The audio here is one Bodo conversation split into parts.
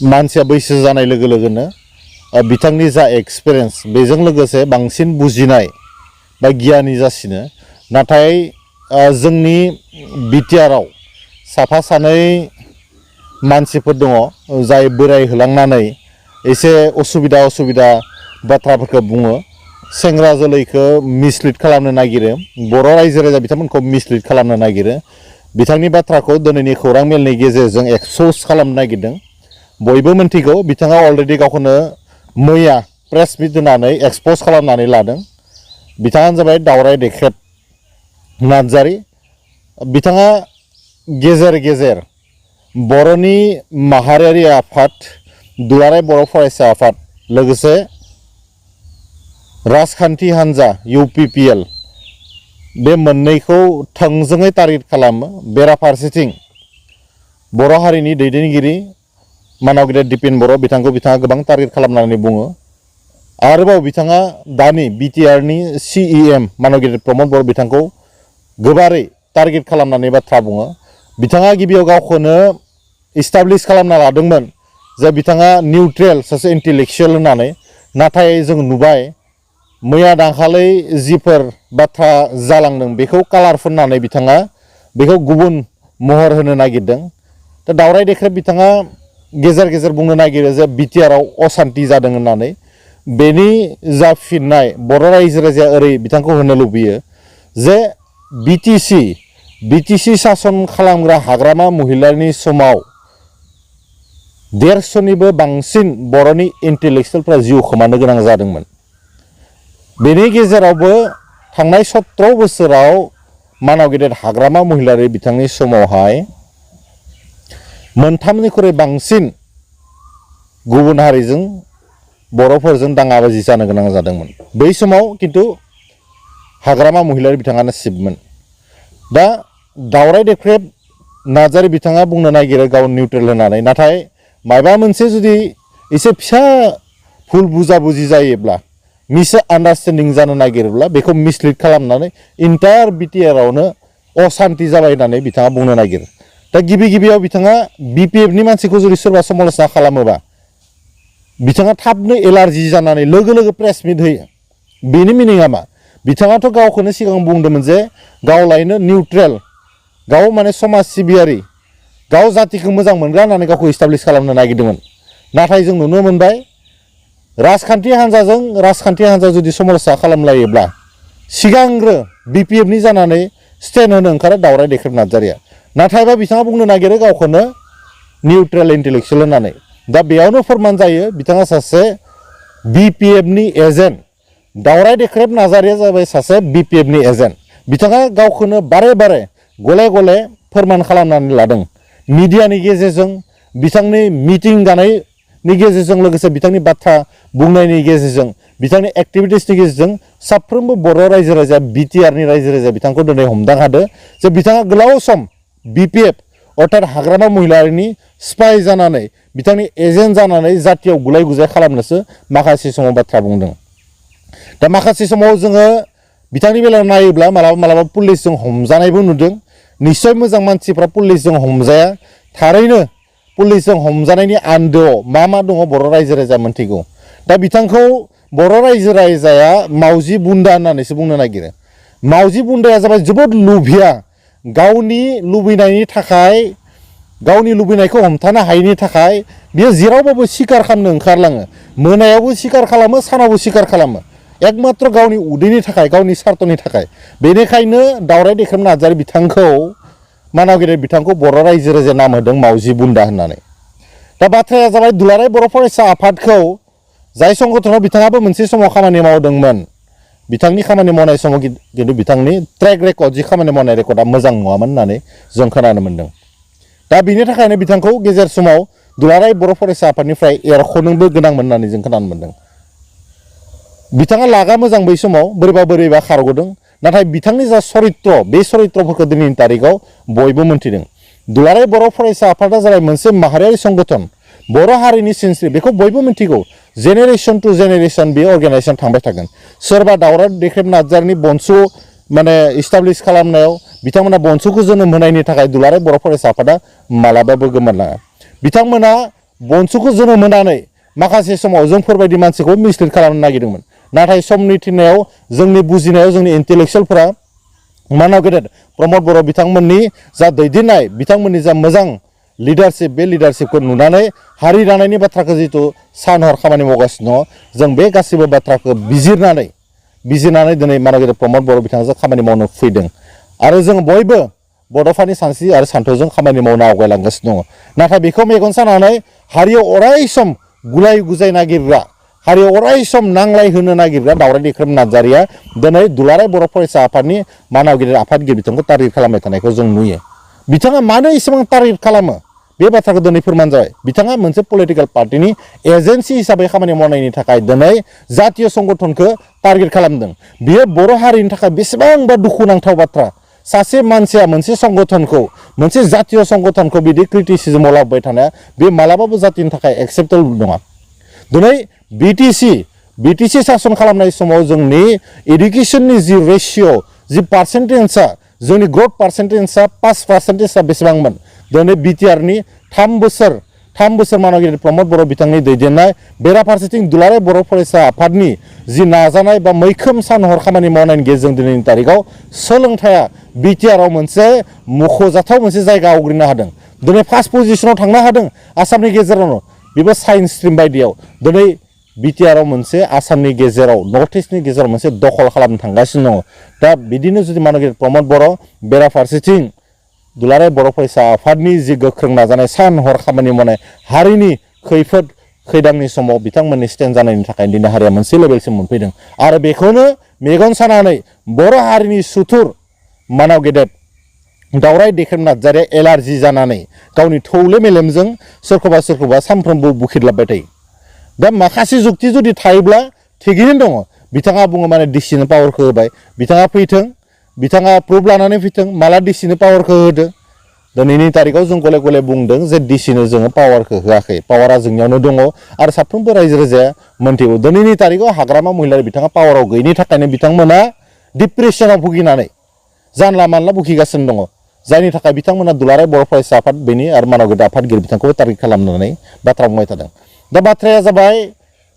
मानसिया बैसो जानाय लोगो लोगोनो बिथांनि जा एक्सपिरियेन्स बेजों लोगोसे बांसिन बुजिनाय बा गियानि जासिनो नाथाय जोंनि बिटिआरआव साफा सानै मानसिफोर दङ जाय बोराय होलांनानै एसे असुबिदा बाथ्राफोरखौ बुङो सेंग्रा जोलैखौ मिसलिड खालामनो नागिरो बर' रायजो राजा बिथांमोनखौ मिसलिड खालामनो नागिरो बिथांनि बाथ्राखौ दिनैनि खौरां मेलनि गेजेरजों एक्सप'ज खालामनो नागिरदों बयबो मिन्थिगौ बिथाङा अलरेडि गावखौनो मैया प्रेस मिट होनानै एक्सप'ज खालामनानै लादों बिथाङानो जाबाय दावराय देख्रेब नार्जारि बिथाङा गेजेर गेजेर बर'नि माहारियारि आफाद दुलाराय बर' फरायसा आफाद लोगोसे राजखान्थि हान्जा UPPL बे मोननैखौ थोंजोङै टार्गेट खालामो बेराफारसेथिं बर' हारिनि दैदेनगिरि मानाव गेदेर दिपेन बर' बिथाङा गोबां टार्गेट खालामनानै बुङो आरोबाव बिथाङा दानि बिटिआरनि CEM मानाव गेदेर प्रमद बर' बिथांखौ गोबारै टार्गेट खालामनानै बाथ्रा बुङो बिथाङा गिबियाव गावखौनो इस्टाब्लिश खालामना लादोंमोन जे बिथाङा निउट्रेल सासे इन्टेलेक्सुवेल होननानै नाथाय जों नुबाय मैया दाखालै जिफोर बाथ्रा जालांदों बेखौ कालार फुननानै बिथाङा बेखौ गुबुन महर होनो नागिरदों दा दावराय देख्रेब बिथाङा गेजेर गेजेर बुंनो नागिरो जे बिटिआरआव असान्ति जादों होननानै बेनि जा फिननाय बर' रायजो राजाया ओरै बिथांखौ होनो लुबैयो जे बिटिसि सासन खालामग्रा हाग्रामा महिलारिनि समाव 150निबो बांसिन बर'नि इन्टेलेक्सुवेलफ्रा जिउ खोमानो गोनां जादोंमोन बेनि गेजेरावबो थांनाय 17 बोसोराव मानाव गेदेर हाग्रामा महिलारि बिथांनि समावहाय मोनथामनिख्रुइ बांसिन गुबुन हारिजों बर'फोरजों दाङाबाजि जानो गोनां जादोंमोन बै समाव खिन्थु हाग्रामा महिलारि बिथाङानो सिबमोन दा दावराय देख्रेब नार्जारि बिथाङा बुंनो नागिरो गाव निउट्रेल होननानै नाथाय माबा मोनसे जुदि एसे फिसा भुल बुजाबुजि जायोब्ला मिस आन्डारस्टेन्डिं जानो नागिरोब्ला बेखौ मिसलिड खालामनानै इन्टायार बिटिआरआवनो असान्ति जाबाय होननानै बिथाङा बुंनो नागिरो दा गिबियाव बिथाङा BPFनि मानसिखौ जुदि सोरबा समालोचना खालामोबा बिथाङा थाबनो एलार्जि जानानै लोगो प्रेस मिट होयो बेनि मिनिङा मा बिथाङाथ' गावखौनो सिगां बुंदोंमोन जे गावलायनो निउट्रेल गाव माने समाज सिबियारि गाव जातिखौ मोजां मोनग्रा होननानै गावखौ इस्टाब्लिश खालामनो नागिरदोंमोन नाथाय जों नुनो मोनबाय राजखान्थि हान्जा जुदि समालोचना खालामलायोब्ला सिगांग्रो BPFनि जानानै स्टेन्ड होनो ओंखारो दावराय देख्रेब नार्जारिया नाथायबा बिथाङा बुंनो नागिरो गावखौनो निउट्रेल इन्टेलेक्सुवेल होननानै दा बेयावनो फोरमान जायो बिथाङा सासे BPFनि एजेन्ट दावराय देख्रेब नार्जारिया जाबाय सासे BPFनि एजेन्ट बिथाङा गावखौनो बारे गले फोरमान खालामनानै लादों मिडियानि गेजेरजों बिथांनि मिटिं जानायनि गेजेरजों लोगोसे बिथांनि बाथ्रा बुंनायनि गेजेरजों बिथांनि एक्टिभिटिसनि गेजेरजों साफ्रोमबो बर' रायजो राजा बिटिआरनि रायजो राजा बिथांखौ दिनै हमदां हादों जे बिथाङा गोलाव सम BPF अर्थात हाग्रामा महिलारिनि स्पाइ जानानै बिथांनि एजेन्ट जानानै जातियाव गुलाय गुजाय खालामनोसो माखासे समाव बाथ्रा बुंदों दा माखासे समाव जोङो बिथांनि बेलायाव नायोब्ला मालाबा पुलिसजों हमजानायबो नुदों निश्चय मोजां मानसिफ्रा पुलिसजों हमजाया थारैनो पुलिसजों हमजानायनि आन्दोआव मा दङ बर' रायजो राजा मोनथिगौ दा बिथांखौ बर' रायजो राजाया मावजि बुन्दा होननानैसो बुंनो नागिरो मावजि बुन्दाया जाबाय जोबोद लुभिया गावनि लुबैनायखौ हमथानो हायैनि थाखाय बियो जेरावबाबो सिखार खालामनो ओंखारलाङो मोनायावबो सिखार खालामो सानावबो सिखार खालामो एकमात्र गावनि उदैनि थाखाय गावनि सार्थनि थाखाय बेनिखायनो दावराय देख्रेब नार्जारि बिथांखौ मानाव गेदेर बिथांखौ बर' रायजो राजाया नाम होदों मावजि बुन्दा होननानै दा बाथ्राया जाबाय दुलाराय बर' फरायसा आफादखौ जाय संगठनाव बिथाङाबो मोनसे समाव खामानि मावदोंमोन बिथांनि खामानि मावनाय समाव खिन्थु बिथांनि ट्रेक रेकर्ड जि खामानि मावनाय रेकर्डआ मोजां नङामोन होननानै जों खोनानो मोन्दों दा बिनि थाखायनो बिथांखौ गेजेर समाव दुलाराय बर' फरायसा आफादनिफ्राय एरख'नोबो गोनांमोन होननानै जों खोनानो मोन्दों बिथाङा लागा मोजां बै समाव बोरैबा खारग'दों नाथाय बिथांनि जा सरित्र बे सरित्रफोरखौ दिनैनि तारिखाव बयबो मोनथिदों दुलाराय बर' फरायसा आफादा जाबाय मोनसे माहारियारि संगठन बर' हारिनि सिनस्रि बेखौ बयबो मिथिगौ जेनेरेशन टु जेनेरेशन बे अर्गेनाइजेसन थांबाय थागोन सोरबा दावराय देख्रेब नार्जारिनि बंस' माने इस्टाब्लिश खालामनायाव बिथांमोना बंस'खौ जोनोम होनायनि थाखाय दुलाराय बर' फरायसा आफादा मालाबाबो गोमोरलाङा बिथांमोना बनसुखौ जोनोम होनानै माखासे समाव जोंफोरबायदि मानसिखौ मिसलिड खालामनो नागिरदोंमोन नाथाय समनि थिननायाव जोंनि बुजिनायाव जोंनि इन्टेलेक्सुयेलफोरा मानाव गेदेर प्रमद बर' बिथांमोननि जा दैदेननाय बिथांमोननि जा मोजां लिडारशिप बे लिडारशिपखौ नुनानै हारि दानायनि बाथ्राखौ जिथु सान हर खामानि मावगासिनो दङ जों बे गासैबो बाथ्राखौ बिजिरनानै दिनै मानाव गेदेर प्रमद बर' बिथांजों खामानि मावनो फैदों आरो जों बयबो बड'फानि सानस्रि आरो सान्थौजों खामानि मावनो आवगायलांगासिनो दङ नाथाय बेखौ मेगन सानानै हारियाव अराय सम गुलाय गुजाय नागिरग्रा हारियाव अराय सम नांलाय होनो नागिरग्रा दावराय दैख्रेम नार्जारिया दिनै दुलाराय बर' फरायसा आफादनि मानाव गिदिर आफादगिरि बिथांखौ टारगेट खालामबाय थानायखौ जों नुयो बिथाङा मानो एसेबां टारगेट खालामो बे बाथ्राखौ दिनै फोरमान जाबाय बिथाङा मोनसे पलिटिकेल पार्टिनि एजेन्सि हिसाबै खामानि मावनायनि थाखाय दिनै जातीय संगठनखौ टारगेट खालामदों बियो बर' हारिनि थाखाय बेसेबांबा दुखुनांथाव बाथ्रा सासे मानसिया मोनसे संगठनखौ मोनसे जातीय संगठनखौ बिदि क्रिटिसिजमाव लाबोबाय थानाया बे मालाबाबो जातिनि थाखाय एक्सेप्टेबल नङा दिनै बिटिसि सासन खालामनाय समाव जोंनि एडुकेसननि जि रेशिय' जि पार्सेन्टेजआ जोंनि ग्रथ पार्सेन्टेजआ 5% बेसेबांमोन दिनै बिटिआरनि 3 बोसोर मानगिरि प्रमद बर' बिथांनि दैदेननाय बेराफारसेथिं दुलाराय बर' फरायसा आफादनि जि नाजानाय बा मैखोम सान हर खामानि मावनायनि गेजेरजों दिनैनि तारिखाव सोलोंथाइया बिटिआरआव मोनसे मख'जाथाव मोनसे जायगा आवग्रिनो हादों दिनै फार्स्ट पजिशनाव थांनो हादों आसामनि गेजेरावनो बेबो साइन्स स्ट्रिम बायदियाव दिनै बिटिआरआव मोनसे आसामनि गेजेराव नर्थ इस्टनि गेजेराव मोनसे दखल खालामनो थांगासिनो दङ दा बिदिनो जुदि मानगिरि प्रमद बर' बेराफारसेथिं दुलाराय बर' फरायसा आफादनि जि गोख्रों नाजानाय सान हर खामानि मावनाय हारिनि खैफोद खैदांनि समाव बिथांमोननि स्टेन्ड जानायनि थाखाय दिनै हारिया मोनसे लेभेलसिम मोनफैदों आरो बेखौनो मेगन सानानै बर' हारिनि सुथुर मानाव गेदेर दावराय दैख्रेम नार्जारिया एलार्जि जानानै गावनि थौले मेलेमजों सोरखौबा सानफ्रोमबो बुखिदलाबबाय थायो दा माखासे जुक्ति जुदि थायोब्ला थिगैनो दङ बिथाङा बुङो माने डिसिनो पावारखौ होबाय बिथाङा फैथों बिथाङा प्रुफ लानानै फैथों माला डिसिनो पावारखौ होदो दिनैनि तारिखाव जों गले गले बुंदों जे डिसिनो जोङो पावारखौ होआखै पावारा जोंनियावनो दङ आरो साफ्रोमबो रायजो राजाया मोनथिगौ दिनैनि तारिखाव हाग्रामा महिलारि बिथाङा पावाराव गैयिनि थाखायनो बिथांमोना डिप्रेसनाव भुगिनानै जानला मानला भुगिगासिनो दङ जायनि थाखाय बिथांमोना दुलाराय बर' फरायसा आफाद बेनि आरो मानाव गेदेर आफादगिरि बिथांखौ टारगेट खालामनानै बाथ्रा बुंबाय थादों दा बाथ्राया जाबाय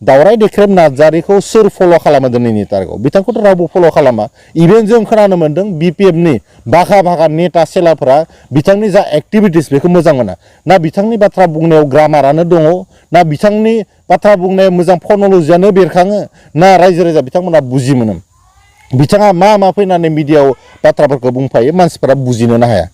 दावराय दैख्रेम नार्जारिखौ सोर फल' खालामो दिनैनि तारिखाव बिथांखौथ' रावबो फल' खालामा इभेन जों खोनानो मोन्दों बिपिएफनि बाखा नेता सेलाफोरा बिथांनि जा एक्टिभिटिस बेखौ मोजां मोना ना बिथांनि बाथ्रा बुंनायाव ग्रामारानो दङ ना बिथांनि बाथ्रा बुंनायाव मोजां फर्मलजियानो बेरखाङो ना रायजो राजा बिथांमोना बुजि मोनो बिथाङा मा फैनानै मिडियायाव बाथ्राफोरखौ बुंफायो मानसिफोरा बुजिनोनो हाया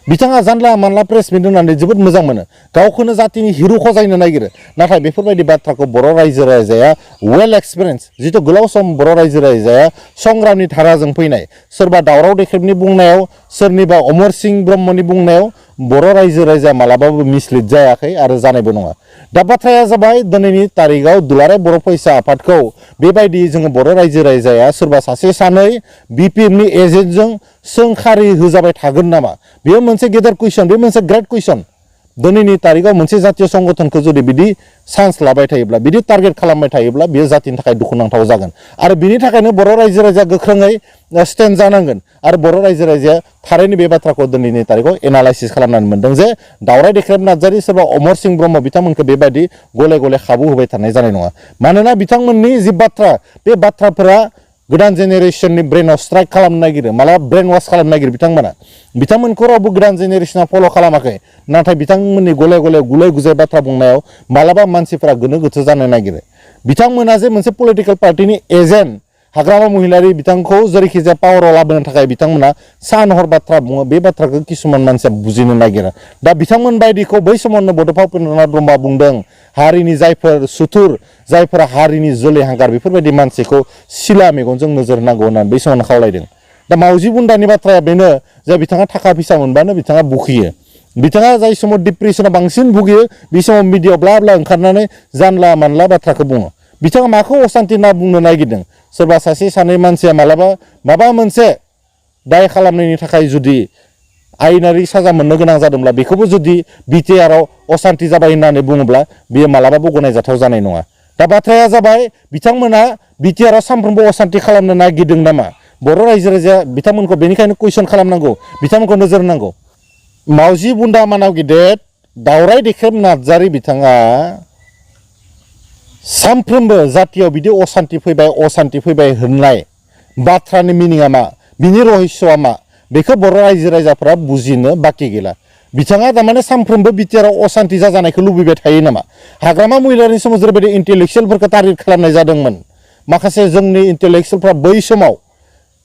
बिथाङा जानला मानला प्रेस मिट होनानै जोबोद मोजां मोनो गावखौनो जातिनि हिर' खजायनो नागिरो नाथाय बेफोरबायदि बाथ्राखौ बर' रायजो राजाया वेल एक्सपिरियेन्स जिथु गोलाव सम बर' रायजो राजाया संग्रामनि धाराजों फैनाय सोरबा दावराव दैख्रेबनि बुंनायाव सोरनिबा अमर सिंह ब्रह्मनि बुंनायाव बर' रायजो राजाया मालाबाबो मिसलिड जायाखै आरो जानायबो नङा दा बाथ्राया जाबाय दिनैनि तारिखाव दुलाराय बर' फरायसा आफादखौ बेबायदि जोङो बर' रायजो राजाया सोरबा सासे सानै बिपिएफनि एजेन्टजों सोंखारि होजाबाय थागोन नामा बेयो मोनसे गेदेर कुइसन बे मोनसे ग्रेट कुइसन दिनैनि तारिखाव मोनसे जातीय संगठनखौ जुदि बिदि चान्स लाबाय थायोब्ला बिदि टारगेट खालामबाय थायोब्ला बेयो जातिनि थाखाय दुखुनांथाव जागोन आरो बिनि थाखायनो बर' रायजो राजाया गोख्रोङै स्टेन्ड जानांगोन आरो बर' रायजो राजाया थारैनो बे बाथ्राखौ दिनैनि तारिखाव एनालाइसिस खालामनानै मोनदों जे दावराय दैख्रेम नार्जारि सोरबा अमर सिंह ब्रह्म बिथांमोनखौ बेबायदि गले गले खाबु होबाय थानाय जानाय नङा मानोना बिथांमोननि जि बाथ्रा बे बाथ्राफोरा गोदान जेनेरेसननि ब्रेनाव स्ट्राइक खालामनो नागिरो मालाबा ब्रेन वाश खालामनो नागिरो बिथांमोनखौ रावबो गोदान जेनेरेसना फल' खालामाखै नाथाय बिथांमोननि गले गले गुलाय गुजाय बाथ्रा बुंनायाव मालाबा मानसिफोरा गोनो गोथो जानो नागिरो बिथांमोना जे मोनसे पलिटिकेल पार्टिनि एजेन्ट हाग्रामा महिलारि बिथांखौ जेरैखिजाया पावाराव लाबोनो थाखाय बिथांमोना सान हर बाथ्रा बुङो बे बाथ्राखौ किसुमान मानसिया बुजिनो नागिरा दा बिथांमोन बायदिखौ बै समावनो बड'फा उपेन्द्रनाथ ब्रह्मआ बुंदों हारिनि जायफोर सुथुर जायफोरा हारिनि जोलै हांगार बेफोरबायदि मानसिखौ सिला मेगनजों नोजोर होनांगौ होननानै बै समावनो खावलायदों दा मावजि बुन्दानि बाथ्राया बेनो जे बिथाङा थाखा फैसा मोनबानो बिथाङा बुखियो बिथाङा जाय समाव डिप्रेसनाव बांसिन भुगियो बे समाव मिडियायाव ब्ला ब्ला ओंखारनानै जानला मानला बाथ्राखौ बुङो बिथाङा माखौ असान्थि होनना बुंनो नागिरदों सोरबा सासे सानै मानसिया माबा मोनसे दाय खालामनायनि थाखाय जुदि आयेनारि साजा मोननो गोनां जादोंब्ला बेखौबो जुदि बिटिआरआव असान्थि जाबाय होननानै बुङोब्ला बेयो मालाबाबो गनायजाथाव जानाय नङा दा बाथ्राया जाबाय बिथांमोना बिटिआरआव सानफ्रोमबो असान्थि खालामनो नागिरदों नामा बर' रायजो राजाया बिथांमोनखौ बेनिखायनो कुइसन खालामनांगौ बिथांमोनखौ नोजोर होनांगौ मावजि बुन्दा मानाव गिदेर दावराय देख्रेब नार्जारि बिथाङा सानफ्रोमबो जातियाव बिदि असान्ति फैबाय होननाय बाथ्रानि मिनिङा मा बिनि रहस्यआ मा बेखौ बर' रायजो राजाफोरा बुजिनो बाखि गैला बिथाङा थारमाने सानफ्रोमबो बिटिआरआव असान्ति जाजानायखौ लुबैबाय थायो नामा हाग्रामा महिलारिनि समाव जेरैबायदि इन्टेलेक्सुयेलफोरखौ टार्गेट खालामनाय जादोंमोन माखासे जोंनि इन्टेलेक्सुयेलफ्रा बै समाव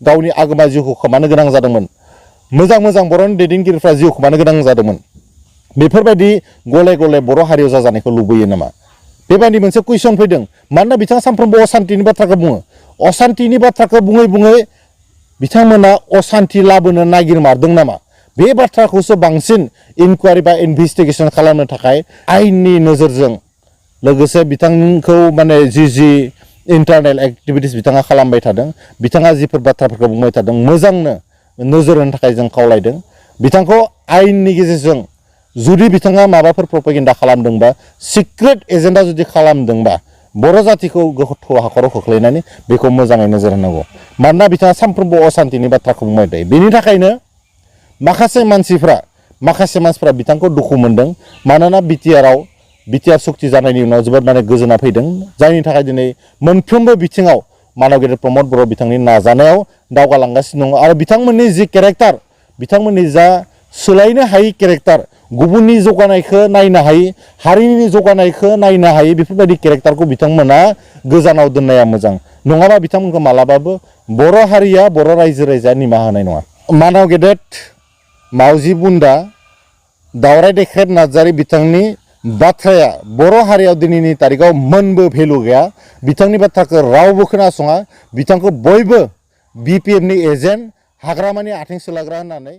गावनि आगोमा जिउखौ खोमानो गोनां जादोंमोन मोजां बर'नि दैदेनगिरिफ्रा जिउ खोमानो गोनां जादोंमोन बेफोरबायदि गले गले बर' हारियाव जाजानायखौ लुबैयो नामा बेबायदि मोनसे कुइसन फैदों मानोना बिथाङा सानफ्रोमबो असान्तिनि बाथ्राखौ बुङो असान्तिनि बाथ्राखौ बुङै बिथांमोना असान्ति लाबोनो नागिरमारदों नामा बे बाथ्राखौसो बांसिन इनकुवारि बा इनभेस्टिगेसन खालामनो थाखाय आयेननि नोजोरजों लोगोसे बिथांखौ माने जि इन्टारनेल एक्टिभिटिस बिथाङा खालामबाय थादों बिथाङा जिफोर बाथ्राफोरखौ बुंबाय थादों मोजांनो नोजोर होनो थाखाय जों खावलायदों बिथांखौ आयेननि गेजेरजों जुदि बिथाङा माबाफोर प्रपेगेन्डा खालामदोंबा सिक्रेट एजेन्डा जुदि खालामदोंबा बर' जातिखौ गोथौ हाखराव खोख्लैनानै बेखौ मोजाङै नोजोर होनांगौ मानोना बिथाङा सानफ्रोमबो असान्तिनि बाथ्राखौ बुंबाय थायो बेनि थाखायनो माखासे मानसिफ्रा बिथांखौ दुखु मोनदों मानोना बिटिआर सुक्ति जानायनि उनाव जोबोद माने गोजोना फैदों जायनि थाखाय दिनै मोनफ्रोमबो बिथिङाव मानव गेदेर प्रमद बर' बिथांनि नाजानायाव दावगालांगासिनो दङ आरो बिथांमोननि जि केरेक्टार बिथांमोननि जा सोलायनो हायै केरेक्टार गुबुननि जौगानायखौ नायनो हायै हारिनि जौगानायखौ नायनो हायै बेफोरबायदि केरेक्टारखौ बिथांमोना गोजानाव दोननाया मोजां नङाबा बिथांमोनखौ मालाबाबो बर' हारिया बर' रायजो राजाया निमाहा होनाय नङा मानव गेदेर मावजि बुन्दा दावराय देख्रेब नार्जारि बिथांनि बाथ्राया बर' हारियाव दिनैनि तारिखाव मोनबो भेलु गैया बिथांनि बाथ्राखौ रावबो खोनासङा बिथांखौ बयबो BPFनि एजेन्ट हाग्रामानि आथिं सोलाग्रा होननानै